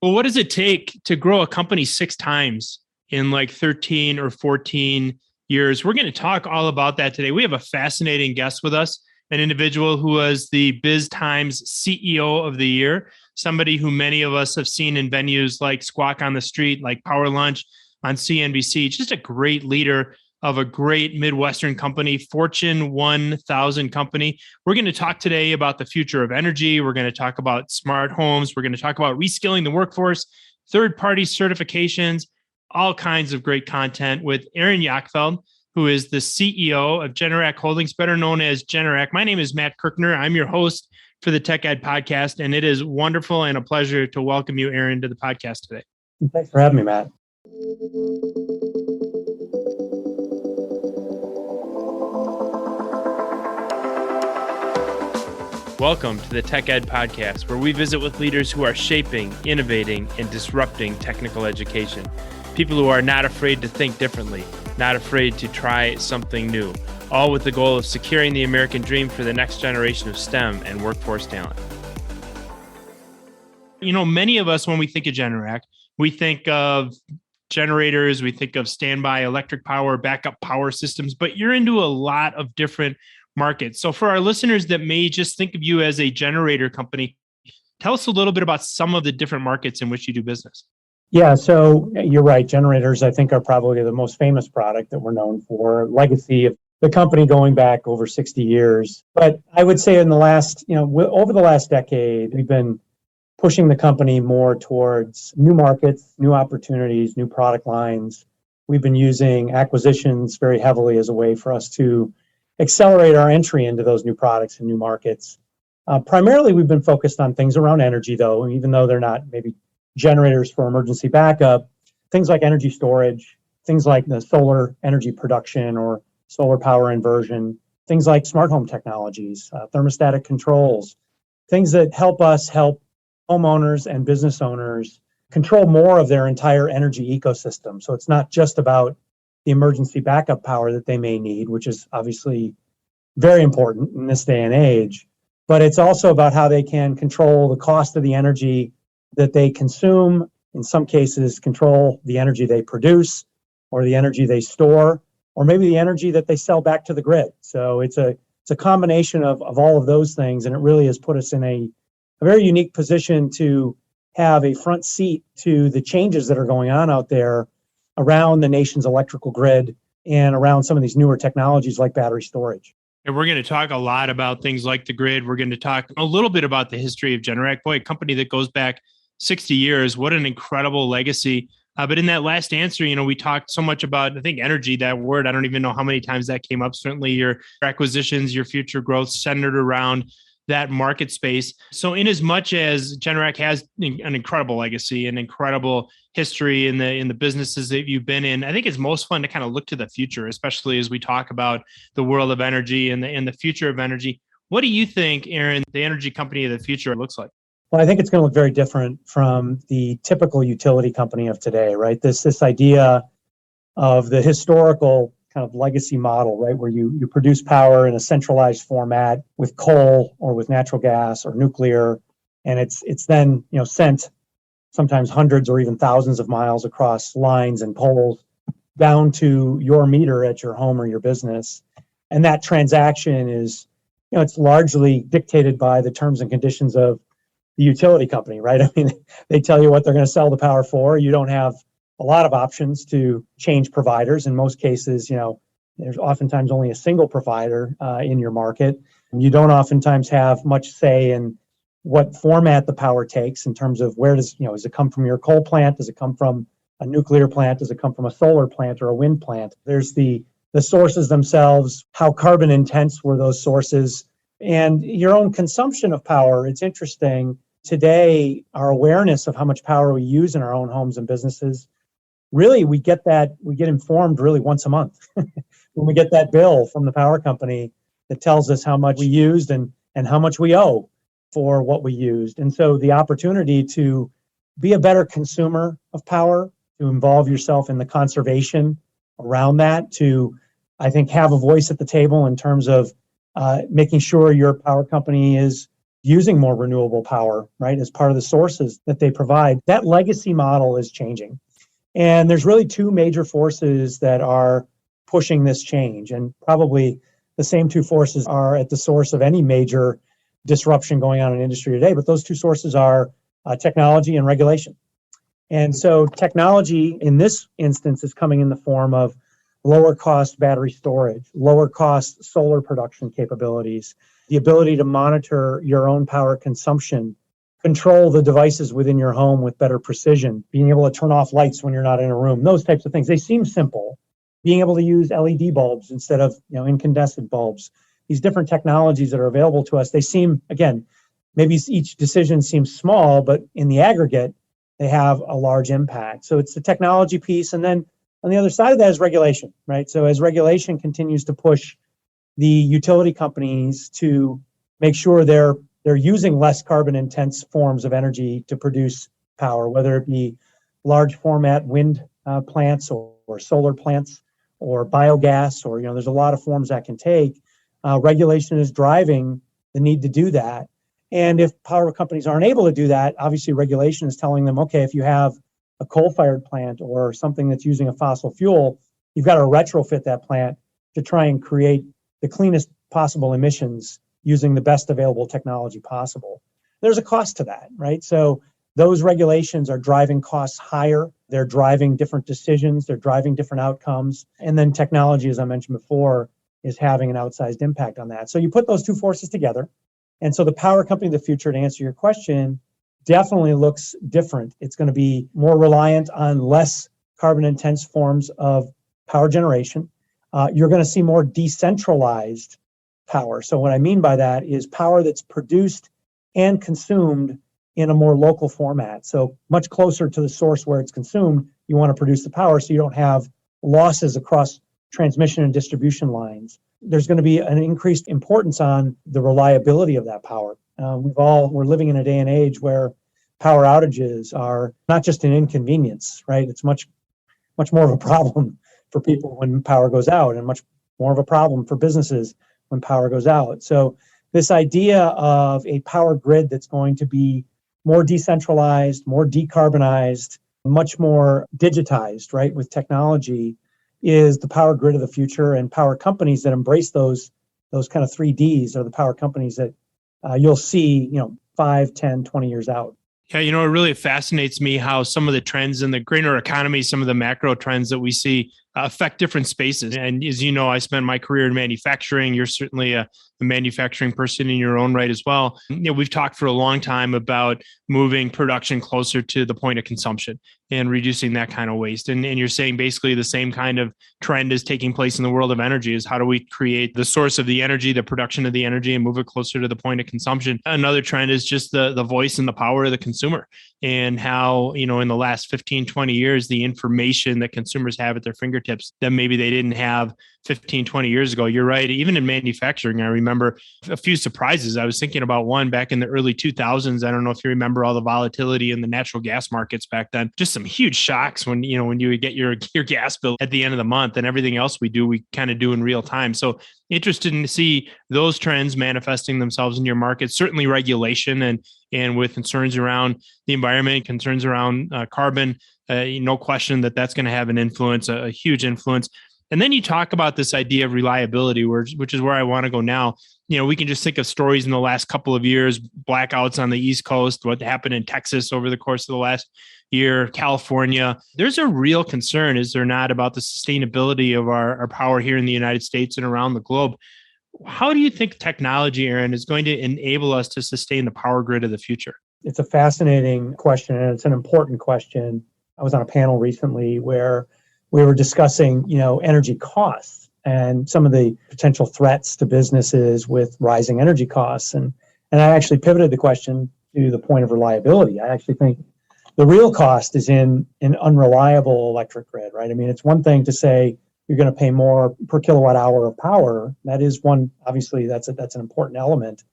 Well, what does it take to grow a company 6 times in like 13 or 14 years? We're going to talk all about that today. We have a fascinating guest with us, an individual who was the Biz Times CEO of the Year, somebody who many of us have seen in venues like Squawk on the Street, like Power Lunch on CNBC, just a great leader of a great Midwestern company, Fortune 1000 company. We're going to talk today about the future of energy. We're going to talk about smart homes. We're going to talk about reskilling the workforce, third-party certifications, all kinds of great content with Aaron Jagdfeld, who is the CEO of Generac Holdings, better known as Generac. My name is Matt Kirkner. I'm your host for the Tech Ed Podcast, and it is wonderful and a pleasure to welcome you, Aaron, to the podcast today. Thanks for having me, Matt. Welcome to the Tech Ed Podcast, where we visit with leaders who are shaping, innovating, and disrupting technical education. People who are not afraid to think differently, not afraid to try something new, all with the goal of securing the American dream for the next generation of STEM and workforce talent. You know, many of us, when we think of Generac, we think of generators, we think of standby electric power, backup power systems, but you're into a lot of different markets. So for our listeners that may just think of you as a generator company, tell us a little bit about some of the different markets in which you do business. Yeah, so you're right. Generators, I think, are probably the most famous product that we're known for. Legacy of the company going back over 60 years. But I would say in the last, over the last decade, we've been pushing the company more towards new markets, new opportunities, new product lines. We've been using acquisitions very heavily as a way for us to accelerate our entry into those new products and new markets. Primarily, we've been focused on things around energy, though, even though they're not maybe generators for emergency backup, things like energy storage, things like the solar energy production or solar power inversion, things like smart home technologies, thermostatic controls, things that help homeowners and business owners control more of their entire energy ecosystem. So it's not just about the emergency backup power that they may need, which is obviously very important in this day and age, but it's also about how they can control the cost of the energy that they consume, in some cases control the energy they produce or the energy they store, or maybe the energy that they sell back to the grid. So it's a combination of all of those things, and it really has put us in a very unique position to have a front seat to the changes that are going on out there around the nation's electrical grid and around some of these newer technologies like battery storage. And we're going to talk a lot about things like the grid. We're going to talk a little bit about the history of Generac. Boy, a company that goes back 60 years. What an incredible legacy. But in that last answer, we talked so much about, I think, energy, that word. I don't even know how many times that came up. Certainly your acquisitions, your future growth centered around that market space. So in as much as Generac has an incredible legacy, an incredible history in the businesses that you've been in, I think it's most fun to kind of look to the future, especially as we talk about the world of energy and the future of energy. What do you think, Aaron, the energy company of the future looks like? Well, I think it's going to look very different from the typical utility company of today, right? This idea of the historical kind of legacy model, right, where you produce power in a centralized format with coal or with natural gas or nuclear, and it's then sent sometimes hundreds or even thousands of miles across lines and poles down to your meter at your home or your business. And that transaction is, it's largely dictated by the terms and conditions of the utility company, right? I mean, they tell you what they're going to sell the power for. You don't have a lot of options to change providers. In most cases, there's oftentimes only a single provider in your market. And you don't oftentimes have much say in what format the power takes in terms of where does it come from your coal plant? Does it come from a nuclear plant? Does it come from a solar plant or a wind plant? There's the sources themselves, how carbon intense were those sources, and your own consumption of power. It's interesting. Today, our awareness of how much power we use in our own homes and businesses, really, we get informed really once a month when we get that bill from the power company that tells us how much we used and how much we owe for what we used. And so the opportunity to be a better consumer of power, to involve yourself in the conservation around that, to, I think, have a voice at the table in terms of making sure your power company is using more renewable power, right, as part of the sources that they provide. That legacy model is changing. And there's really two major forces that are pushing this change. And probably the same two forces are at the source of any major disruption going on in industry today. But those two sources are technology and regulation. And so technology in this instance is coming in the form of lower cost battery storage, lower cost solar production capabilities, the ability to monitor your own power consumption, control the devices within your home with better precision, being able to turn off lights when you're not in a room, those types of things. They seem simple. Being able to use LED bulbs instead of incandescent bulbs. These different technologies that are available to us, they seem, again, maybe each decision seems small, but in the aggregate, they have a large impact. So it's the technology piece. And then on the other side of that is regulation, right? So as regulation continues to push the utility companies to make sure they're using less carbon intense forms of energy to produce power, whether it be large format wind plants or solar plants or biogas, or there's a lot of forms that can take. Regulation is driving the need to do that. And if power companies aren't able to do that, obviously regulation is telling them, okay, if you have a coal-fired plant or something that's using a fossil fuel, you've got to retrofit that plant to try and create the cleanest possible emissions using the best available technology possible. There's a cost to that, right? So those regulations are driving costs higher. They're driving different decisions. They're driving different outcomes. And then technology, as I mentioned before, is having an outsized impact on that. So you put those two forces together. And so the power company of the future, to answer your question, definitely looks different. It's going to be more reliant on less carbon intense forms of power generation. You're going to see more decentralized power. So what I mean by that is power that's produced and consumed in a more local format. So much closer to the source where it's consumed, you want to produce the power so you don't have losses across transmission and distribution lines. There's going to be an increased importance on the reliability of that power. We're living in a day and age where power outages are not just an inconvenience, right? It's much more of a problem for people when power goes out, and much more of a problem for businesses when power goes out. So this idea of a power grid that's going to be more decentralized, more decarbonized, much more digitized, right, with technology, is the power grid of the future. And power companies that embrace those kind of 3Ds are the power companies that you'll see, 5, 10, 20 years out. Yeah, it really fascinates me how some of the trends in the greener economy, some of the macro trends that we see affect different spaces. And as you know, I spent my career in manufacturing. You're certainly a manufacturing person in your own right as well. We've talked for a long time about moving production closer to the point of consumption and reducing that kind of waste. And you're saying basically the same kind of trend is taking place in the world of energy. Is how do we create the source of the energy, the production of the energy, and move it closer to the point of consumption? Another trend is just the voice and the power of the consumer, and how, in the last 15, 20 years, the information that consumers have at their fingertips that maybe they didn't have 15, 20 years ago. You're right. Even in manufacturing, I remember a few surprises. I was thinking about one back in the early 2000s. I don't know if you remember all the volatility in the natural gas markets back then. Just some huge shocks when you would get your gas bill at the end of the month, and everything else we kind of do in real time. So interested to see those trends manifesting themselves in your market. Certainly regulation and with concerns around the environment, concerns around carbon, no question that's going to have an influence, a huge influence. And then you talk about this idea of reliability, which is where I want to go now. We can just think of stories in the last couple of years, blackouts on the East Coast, what happened in Texas over the course of the last year, California. There's a real concern, is there not, about the sustainability of our power here in the United States and around the globe. How do you think technology, Aaron, is going to enable us to sustain the power grid of the future? It's a fascinating question, and it's an important question. I was on a panel recently where we were discussing, energy costs and some of the potential threats to businesses with rising energy costs. And I actually pivoted the question to the point of reliability. I actually think the real cost is in an unreliable electric grid, right? I mean, it's one thing to say you're going to pay more per kilowatt hour of power. That is one, obviously, that's an important element.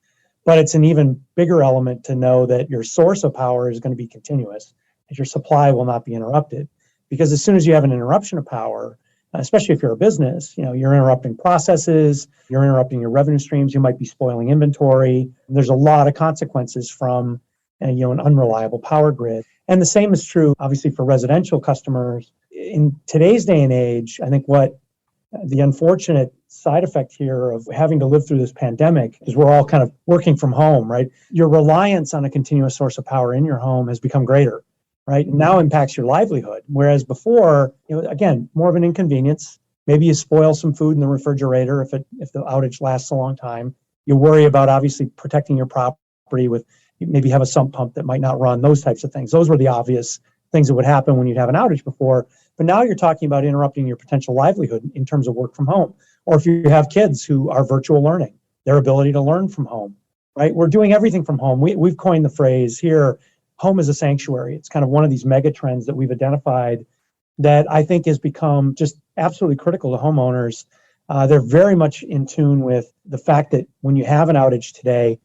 But it's an even bigger element to know that your source of power is going to be continuous, that your supply will not be interrupted. Because as soon as you have an interruption of power, especially if you're a business, you're interrupting processes, you're interrupting your revenue streams, you might be spoiling inventory. There's a lot of consequences from an unreliable power grid. And the same is true, obviously, for residential customers. In today's day and age, I think what the unfortunate side effect here of having to live through this pandemic is we're all kind of working from home, right? Your reliance on a continuous source of power in your home has become greater, right? And now impacts your livelihood. Whereas before, again, more of an inconvenience. Maybe you spoil some food in the refrigerator if the outage lasts a long time. You worry about obviously protecting your property with maybe have a sump pump that might not run, those types of things. Those were the obvious things that would happen when you'd have an outage before. But now you're talking about interrupting your potential livelihood in terms of work from home. Or if you have kids who are virtual learning, their ability to learn from home, right? We're doing everything from home. We've coined the phrase here, home is a sanctuary. It's kind of one of these mega trends that we've identified that I think has become just absolutely critical to homeowners. They're very much in tune with the fact that when you have an outage today,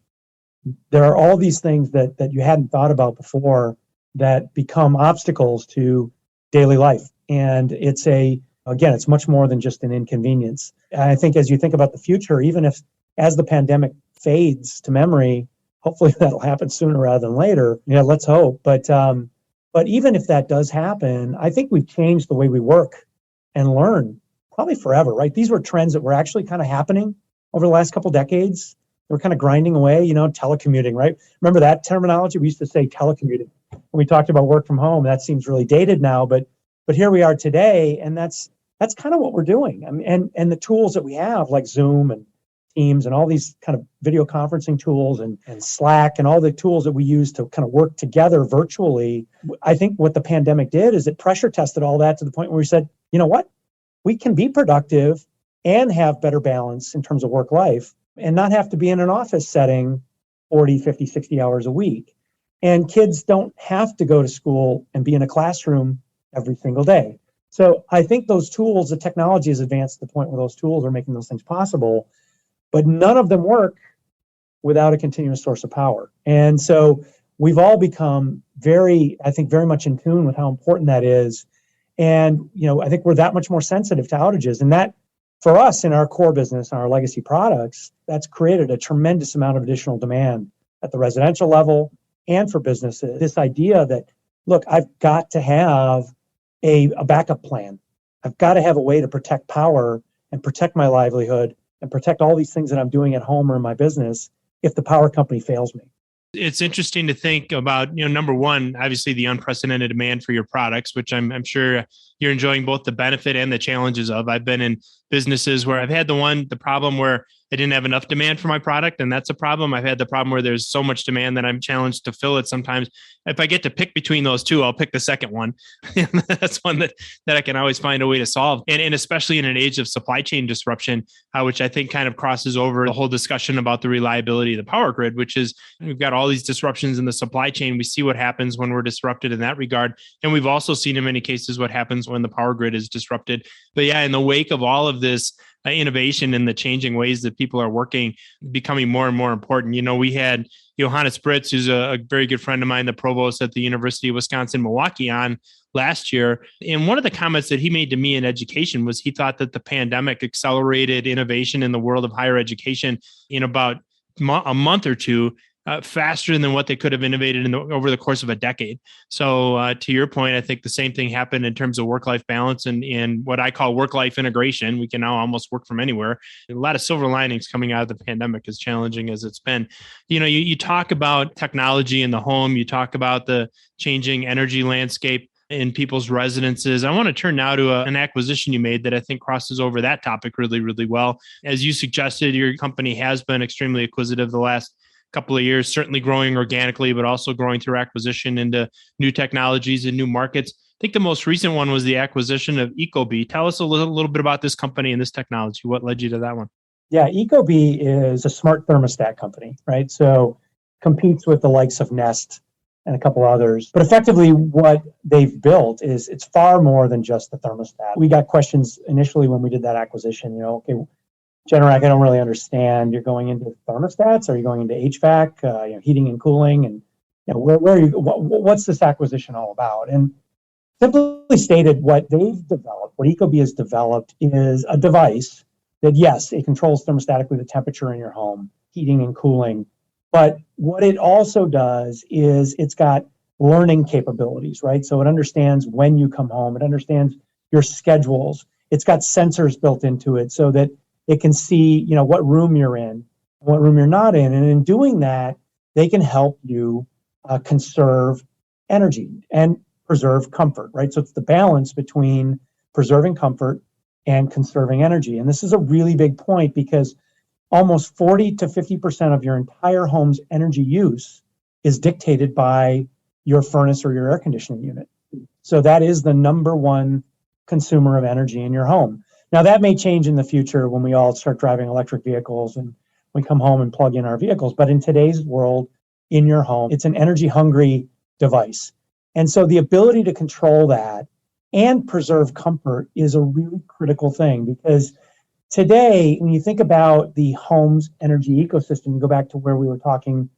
there are all these things that you hadn't thought about before that become obstacles to daily life. And it's much more than just an inconvenience. And I think as you think about the future, even if as the pandemic fades to memory, hopefully that'll happen sooner rather than later. Yeah, let's hope. But even if that does happen, I think we've changed the way we work and learn probably forever, right? These were trends that were actually kind of happening over the last couple decades. We're kind of grinding away, telecommuting, right? Remember that terminology? We used to say telecommuting when we talked about work from home. That seems really dated now, but here we are today, and that's kind of what we're doing. I mean, and the tools that we have, like Zoom and Teams and all these kind of video conferencing tools and Slack and all the tools that we use to kind of work together virtually. I think what the pandemic did is it pressure tested all that to the point where we said, you know what? We can be productive and have better balance in terms of work life and not have to be in an office setting 40, 50, 60 hours a week. And kids don't have to go to school and be in a classroom every single day. So I think those tools, the technology has advanced to the point where those tools are making those things possible, but none of them work without a continuous source of power. And so we've all become very much in tune with how important that is. And, I think we're that much more sensitive to outages. And that, for us in our core business, and our legacy products, that's created a tremendous amount of additional demand at the residential level and for businesses. This idea that, look, I've got to have a backup plan. I've got to have a way to protect power and protect my livelihood and protect all these things that I'm doing at home or in my business if the power company fails me. It's interesting to think about, number one, obviously the unprecedented demand for your products, which I'm sure you're enjoying both the benefit and the challenges of. I've been in businesses where I've had the problem where I didn't have enough demand for my product, and that's a problem. I've had the problem where there's so much demand that I'm challenged to fill it sometimes. If I get to pick between those two, I'll pick the second one. That's one that I can always find a way to solve. And especially in an age of supply chain disruption, which I think kind of crosses over the whole discussion about the reliability of the power grid, which is we've got all these disruptions in the supply chain. We see what happens when we're disrupted in that regard. And we've also seen in many cases what happens when the power grid is disrupted. But yeah, in the wake of all of this innovation and the changing ways that people are working becoming more and more important. We had Johannes Britz, who's a very good friend of mine, the provost at the University of Wisconsin-Milwaukee, on last year. And one of the comments that he made to me in education was he thought that the pandemic accelerated innovation in the world of higher education in about a month or two, faster than what they could have innovated over the course of a decade. So to your point, I think the same thing happened in terms of work-life balance and what I call work-life integration. We can now almost work from anywhere. A lot of silver linings coming out of the pandemic, as challenging as it's been. You talk about technology in the home. You talk about the changing energy landscape in people's residences. I want to turn now to an acquisition you made that I think crosses over that topic really, really well. As you suggested, your company has been extremely acquisitive the last couple of years, certainly growing organically, but also growing through acquisition into new technologies and new markets. I think the most recent one was the acquisition of ecobee. Tell us a little bit about this company and this technology. What led you to that one? Yeah, ecobee is a smart thermostat company, right? So competes with the likes of Nest and a couple others. But effectively what they've built is it's far more than just the thermostat. We got questions initially when we did that acquisition, okay, Generac, I don't really understand. You're going into thermostats? Are you going into HVAC, heating and cooling? And where are you? What's this acquisition all about? And Simply stated, what they've developed, what ecobee has developed, is a device that, yes, it controls thermostatically the temperature in your home, heating and cooling. But what it also does is it's got learning capabilities, right? So it understands when you come home, it understands your schedules. It's got sensors built into it so that it can see, what room you're in, what room you're not in. And in doing that, they can help you conserve energy and preserve comfort, right? So it's the balance between preserving comfort and conserving energy. And this is a really big point because almost 40 to 50% of your entire home's energy use is dictated by your furnace or your air conditioning unit. So that is the number one consumer of energy in your home. Now, that may change in the future when we all start driving electric vehicles and we come home and plug in our vehicles. But in today's world, in your home, it's an energy hungry device. And so the ability to control that and preserve comfort is a really critical thing because today, when you think about the home's energy ecosystem, you go back to where we were talking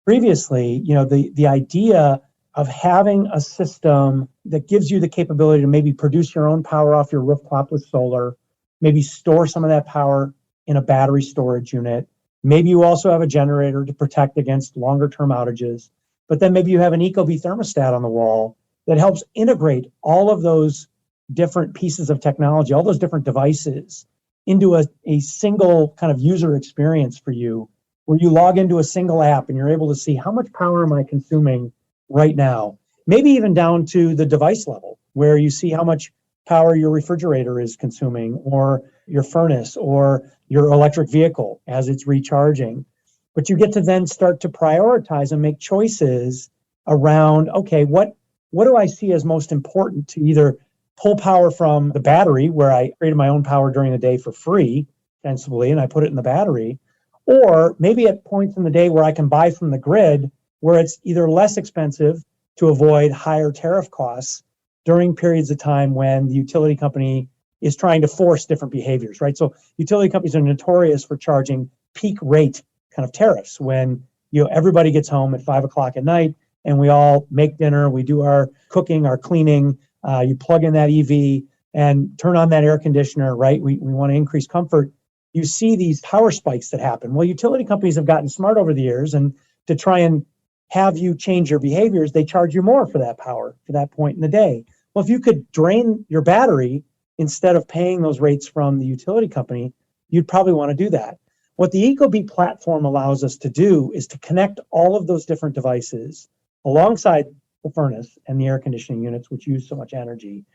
previously, the idea of having a system that gives you the capability to maybe produce your own power off your rooftop with solar, maybe store some of that power in a battery storage unit. Maybe you also have a generator to protect against longer term outages, but then maybe you have an ecobee thermostat on the wall that helps integrate all of those different pieces of technology, all those different devices into a single kind of user experience for you, where you log into a single app and you're able to see how much power am I consuming right now, maybe even down to the device level, where you see how much power your refrigerator is consuming or your furnace or your electric vehicle as it's recharging. But you get to then start to prioritize and make choices around, okay, what do I see as most important to either pull power from the battery, where I created my own power during the day for free, ostensibly, and I put it in the battery, or maybe at points in the day where I can buy from the grid, where it's either less expensive to avoid higher tariff costs during periods of time when the utility company is trying to force different behaviors, right? So utility companies are notorious for charging peak rate kind of tariffs when everybody gets home at 5 o'clock at night and we all make dinner, we do our cooking, our cleaning, you plug in that EV and turn on that air conditioner, right? We want to increase comfort. You see these power spikes that happen. Well, utility companies have gotten smart over the years, and to try and have you change your behaviors, they charge you more for that power for that point in the day. Well, if you could drain your battery instead of paying those rates from the utility company, you'd probably want to do that. What the ecobee platform allows us to do is to connect all of those different devices alongside the furnace and the air conditioning units, which use so much energy.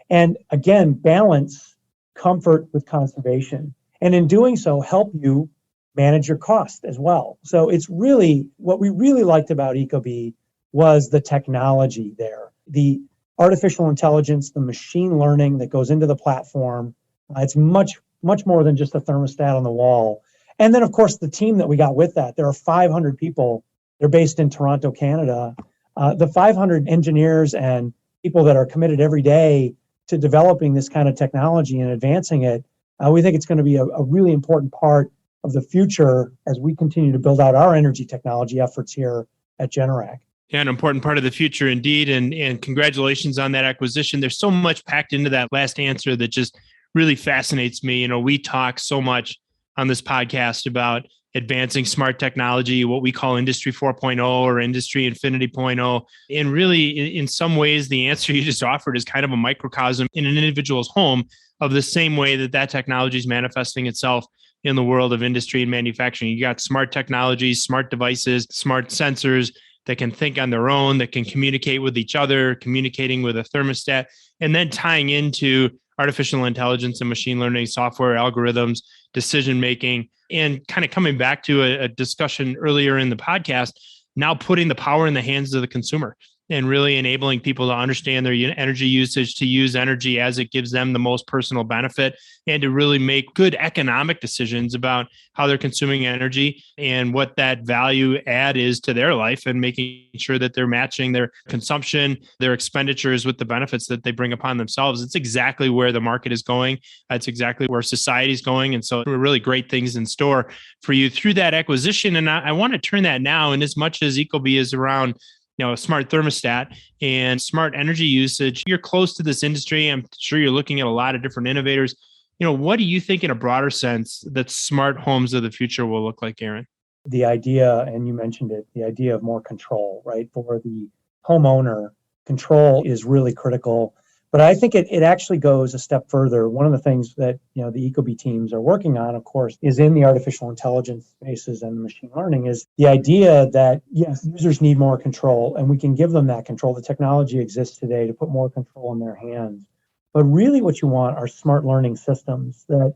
And again, balance comfort with conservation. And in doing so, help you manage your cost as well. So it's really, what we really liked about ecobee was the technology there, the artificial intelligence, the machine learning that goes into the platform. It's much, much more than just a thermostat on the wall. And then, of course, the team that we got with that, there are 500 people. They're based in Toronto, Canada. The 500 engineers and people that are committed every day to developing this kind of technology and advancing it, we think it's going to be a really important part of the future as we continue to build out our energy technology efforts here at Generac. Yeah, an important part of the future indeed. And congratulations on that acquisition. There's so much packed into that last answer that just really fascinates me. We talk so much on this podcast about advancing smart technology, what we call Industry 4.0 or Industry Infinity 0.0. And really, in some ways, the answer you just offered is kind of a microcosm in an individual's home of the same way that technology is manifesting itself in the world of industry and manufacturing. You got smart technologies, smart devices, smart sensors that can think on their own, that can communicate with each other, communicating with a thermostat, and then tying into artificial intelligence and machine learning, software algorithms, decision-making, and kind of coming back to a discussion earlier in the podcast, now putting the power in the hands of the consumer and really enabling people to understand their energy usage, to use energy as it gives them the most personal benefit, and to really make good economic decisions about how they're consuming energy and what that value add is to their life, and making sure that they're matching their consumption, their expenditures with the benefits that they bring upon themselves. It's exactly where the market is going. That's exactly where society is going. And so there are really great things in store for you through that acquisition. And I want to turn that now, and as much as ecobee is around a smart thermostat and smart energy usage. You're close to this industry. I'm sure you're looking at a lot of different innovators. What do you think in a broader sense that smart homes of the future will look like, Aaron? The idea, and you mentioned it, the idea of more control, right? For the homeowner, control is really critical. But I think it actually goes a step further. One of the things that the Ecobee teams are working on, of course, is in the artificial intelligence spaces and machine learning, is the idea that yes, users need more control, and we can give them that control. The technology exists today to put more control in their hands. But really, what you want are smart learning systems that,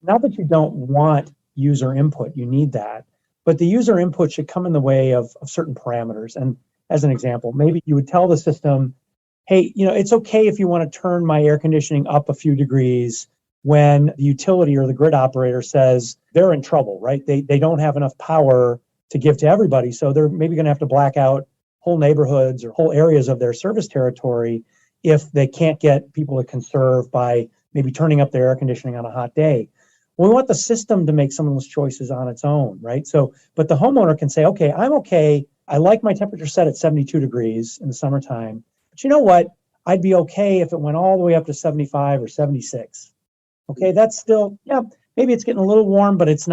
not that you don't want user input, you need that, but the user input should come in the way of certain parameters. And as an example, maybe you would tell the system, hey, it's okay if you want to turn my air conditioning up a few degrees when the utility or the grid operator says they're in trouble, right? They don't have enough power to give to everybody. So they're maybe going to have to black out whole neighborhoods or whole areas of their service territory if they can't get people to conserve by maybe turning up their air conditioning on a hot day. We want the system to make some of those choices on its own, right? So, but the homeowner can say, okay, I'm okay. I like my temperature set at 72 degrees in the summertime. But you know what? I'd be okay if it went all the way up to 75 or 76. Okay, that's still, maybe it's getting a little warm, but it's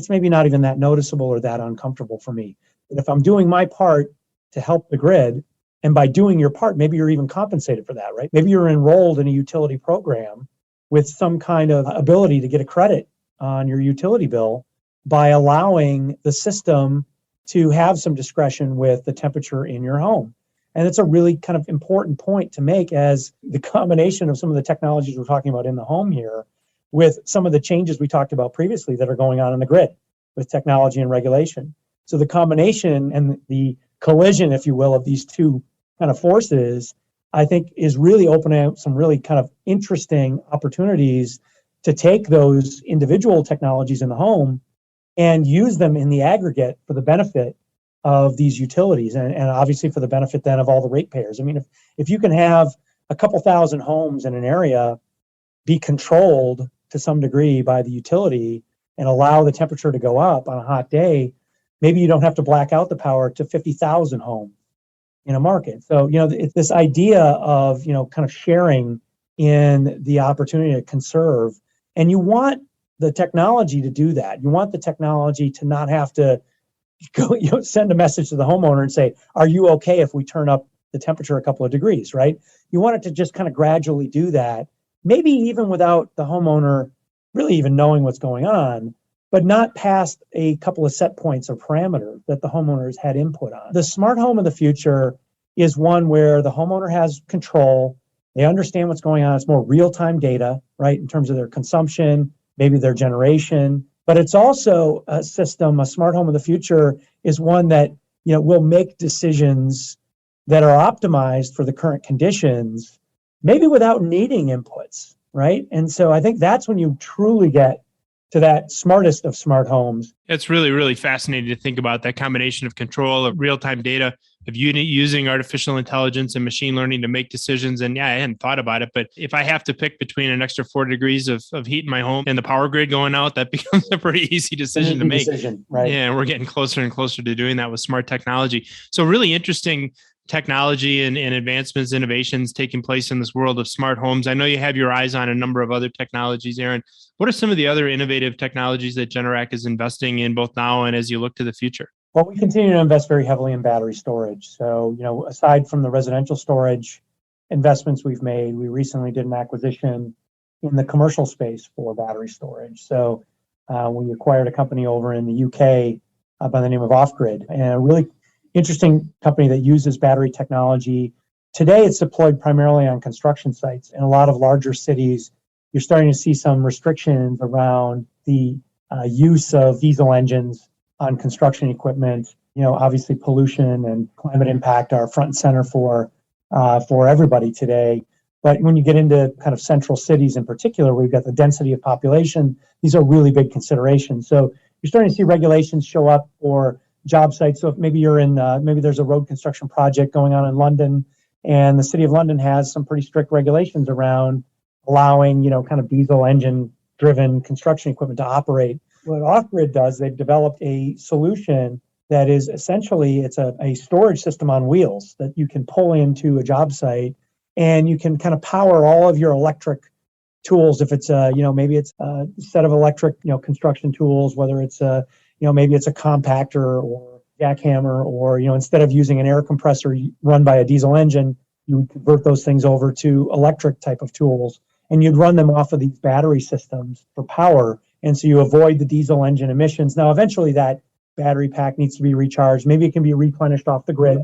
maybe not even that noticeable or that uncomfortable for me. And if I'm doing my part to help the grid, and by doing your part, maybe you're even compensated for that, right? Maybe you're enrolled in a utility program with some kind of ability to get a credit on your utility bill by allowing the system to have some discretion with the temperature in your home. And it's a really kind of important point to make, as the combination of some of the technologies we're talking about in the home here with some of the changes we talked about previously that are going on in the grid with technology and regulation. So the combination and the collision, if you will, of these two kind of forces, I think, is really opening up some really kind of interesting opportunities to take those individual technologies in the home and use them in the aggregate for the benefit of these utilities and obviously for the benefit then of all the ratepayers. I mean, if you can have a couple thousand homes in an area be controlled to some degree by the utility and allow the temperature to go up on a hot day, maybe you don't have to black out the power to 50,000 homes in a market. So, it's this idea of, kind of sharing in the opportunity to conserve. And you want the technology to do that. You want the technology to not have to go, send a message to the homeowner and say, are you okay if we turn up the temperature a couple of degrees, right? You want it to just kind of gradually do that, maybe even without the homeowner really even knowing what's going on, but not past a couple of set points or parameters that the homeowners had input on. The smart home of the future is one where the homeowner has control. They understand what's going on. It's more real-time data, right, in terms of their consumption, maybe their generation. But it's also a system, a smart home of the future is one that, will make decisions that are optimized for the current conditions, maybe without needing inputs, right? And so I think that's when you truly get to that smartest of smart homes. It's really, really fascinating to think about that combination of control, of real-time data, of using artificial intelligence and machine learning to make decisions. And I hadn't thought about it, but if I have to pick between an extra 4 degrees of heat in my home and the power grid going out, that becomes a pretty easy decision to make. Right. Yeah, and we're getting closer and closer to doing that with smart technology. So really interesting technology and advancements, innovations taking place in this world of smart homes. I know you have your eyes on a number of other technologies, Aaron. What are some of the other innovative technologies that Generac is investing in both now and as you look to the future? Well, we continue to invest very heavily in battery storage. So, aside from the residential storage investments we've made, we recently did an acquisition in the commercial space for battery storage. So we acquired a company over in the UK by the name of Off-Grid, and a really interesting company that uses battery technology. Today, it's deployed primarily on construction sites. In a lot of larger cities, you're starting to see some restrictions around the use of diesel engines on construction equipment. Obviously pollution and climate impact are front and center for everybody today. But when you get into kind of central cities in particular, where you've got the density of population, these are really big considerations. So you're starting to see regulations show up for job sites. So if maybe you're in, maybe there's a road construction project going on in London, and the city of London has some pretty strict regulations around allowing, kind of diesel engine driven construction equipment to operate. What Off-Grid does, they've developed a solution that is essentially, it's a storage system on wheels that you can pull into a job site, and you can kind of power all of your electric tools. If it's maybe it's a set of electric, construction tools, whether it's maybe it's a compactor or jackhammer, or, instead of using an air compressor run by a diesel engine, you would convert those things over to electric type of tools, and you'd run them off of these battery systems for power. And so you avoid the diesel engine emissions. Now, eventually that battery pack needs to be recharged. Maybe it can be replenished off the grid,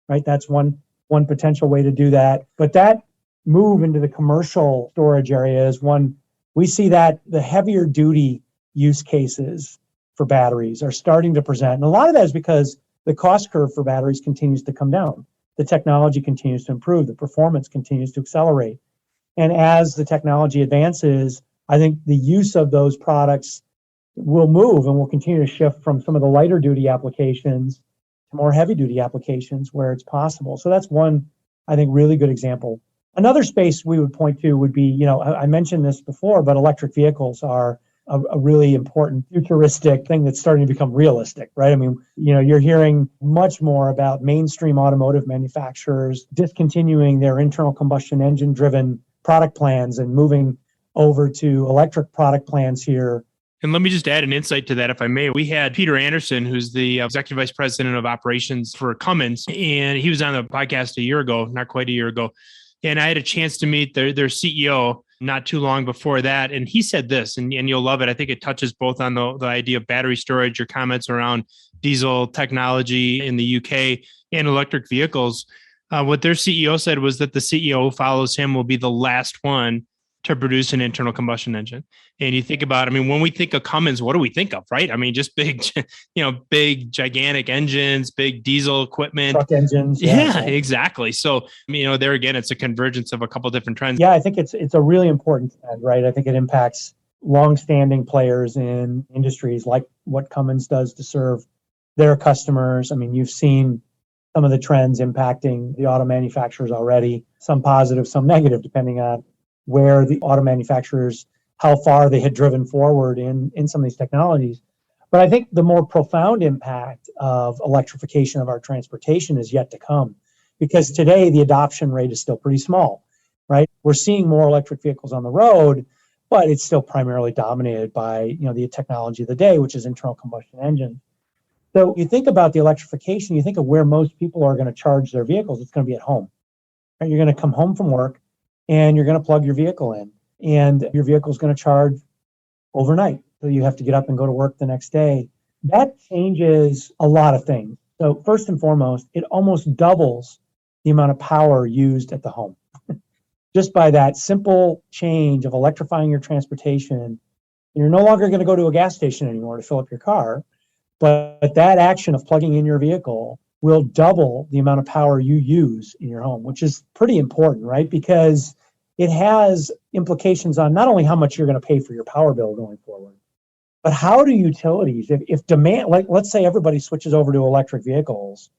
right? That's one potential way to do that. But that move into the commercial storage area is one, we see that the heavier duty use cases for batteries are starting to present. And a lot of that is because the cost curve for batteries continues to come down. The technology continues to improve. The performance continues to accelerate. And as the technology advances, I think the use of those products will move and will continue to shift from some of the lighter duty applications to more heavy duty applications where it's possible. So that's one, I think, really good example. Another space we would point to would be, I mentioned this before, but electric vehicles are a really important futuristic thing that's starting to become realistic, right? I mean, you're hearing much more about mainstream automotive manufacturers discontinuing their internal combustion engine driven product plans and moving over to electric product plans here. And let me just add an insight to that, if I may. We had Peter Anderson, who's the Executive Vice President of Operations for Cummins, and he was on the podcast a year ago, not quite a year ago. And I had a chance to meet their CEO not too long before that. And he said this, and you'll love it. I think it touches both on the idea of battery storage, your comments around diesel technology in the UK and electric vehicles. What their CEO said was that the CEO who follows him will be the last one to produce an internal combustion engine. And you think about, when we think of Cummins, what do we think of, right? Just big, big, gigantic engines, big diesel equipment. Truck engines. Yeah, exactly. So, there again, it's a convergence of a couple of different trends. Yeah, I think it's a really important trend, right? I think it impacts longstanding players in industries like what Cummins does to serve their customers. You've seen some of the trends impacting the auto manufacturers already, some positive, some negative, depending on where the auto manufacturers, how far they had driven forward in some of these technologies. But I think the more profound impact of electrification of our transportation is yet to come, because today the adoption rate is still pretty small, right? We're seeing more electric vehicles on the road, but it's still primarily dominated by, the technology of the day, which is internal combustion engines. So you think about the electrification, you think of where most people are going to charge their vehicles, it's going to be at home. Right? You're going to come home from work, and you're going to plug your vehicle in, and your vehicle is going to charge overnight. So you have to get up and go to work the next day. That changes a lot of things. So first and foremost, it almost doubles the amount of power used at the home. Just by that simple change of electrifying your transportation, you're no longer going to go to a gas station anymore to fill up your car, but that action of plugging in your vehicle will double the amount of power you use in your home, which is pretty important, right? Because it has implications on not only how much you're going to pay for your power bill going forward, but how do utilities, if demand, like let's say everybody switches over to electric vehicles,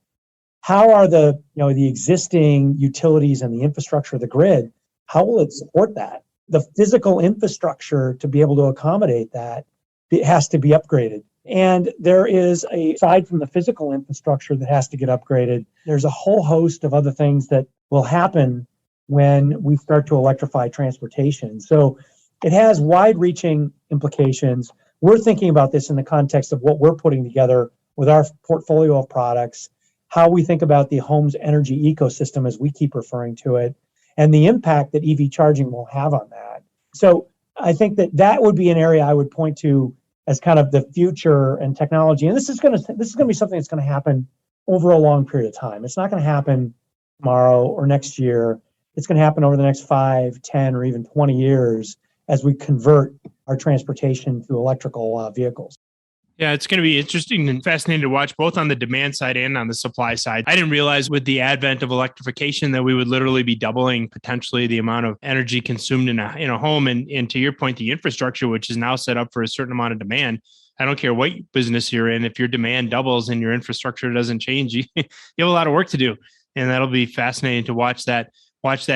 how are the existing utilities and the infrastructure of the grid, how will it support that? The physical infrastructure to be able to accommodate that, it has to be upgraded. And there is aside from the physical infrastructure that has to get upgraded, there's a whole host of other things that will happen when we start to electrify transportation. So it has wide-reaching implications. We're thinking about this in the context of what we're putting together with our portfolio of products, how we think about the home's energy ecosystem, as we keep referring to it, and the impact that EV charging will have on that. So I think that would be an area I would point to as kind of the future and technology. And this is going to be something that's going to happen over a long period of time. It's not going to happen tomorrow or next year. It's going to happen over the next 5, 10, or even 20 years as we convert our transportation to electrical vehicles. Yeah, it's going to be interesting and fascinating to watch both on the demand side and on the supply side. I didn't realize with the advent of electrification that we would literally be doubling potentially the amount of energy consumed in a home. And to your point, the infrastructure, which is now set up for a certain amount of demand. I don't care what business you're in. If your demand doubles and your infrastructure doesn't change, you have a lot of work to do. And that'll be fascinating to watch that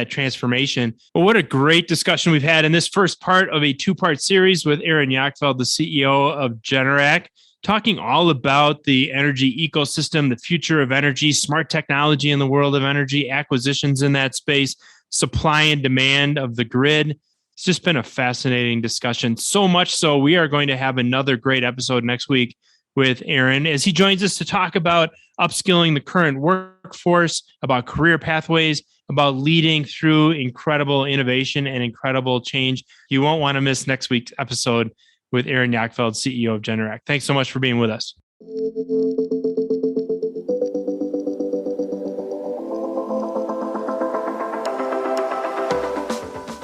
transformation. But what a great discussion we've had in this first part of a 2-part series with Aaron Jagdfeld, the CEO of Generac. talking all about the energy ecosystem, the future of energy, smart technology in the world of energy, acquisitions in that space, supply and demand of the grid. It's just been a fascinating discussion. So much so, we are going to have another great episode next week with Aaron as he joins us to talk about upskilling the current workforce, about career pathways, about leading through incredible innovation and incredible change. You won't want to miss next week's episode with Aaron Jagdfeld, CEO of Generac. Thanks so much for being with us.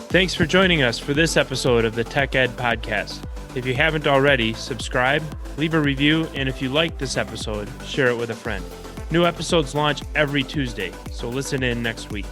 Thanks for joining us for this episode of the Tech Ed Podcast. If you haven't already, subscribe, leave a review, and if you like this episode, share it with a friend. New episodes launch every Tuesday, so listen in next week.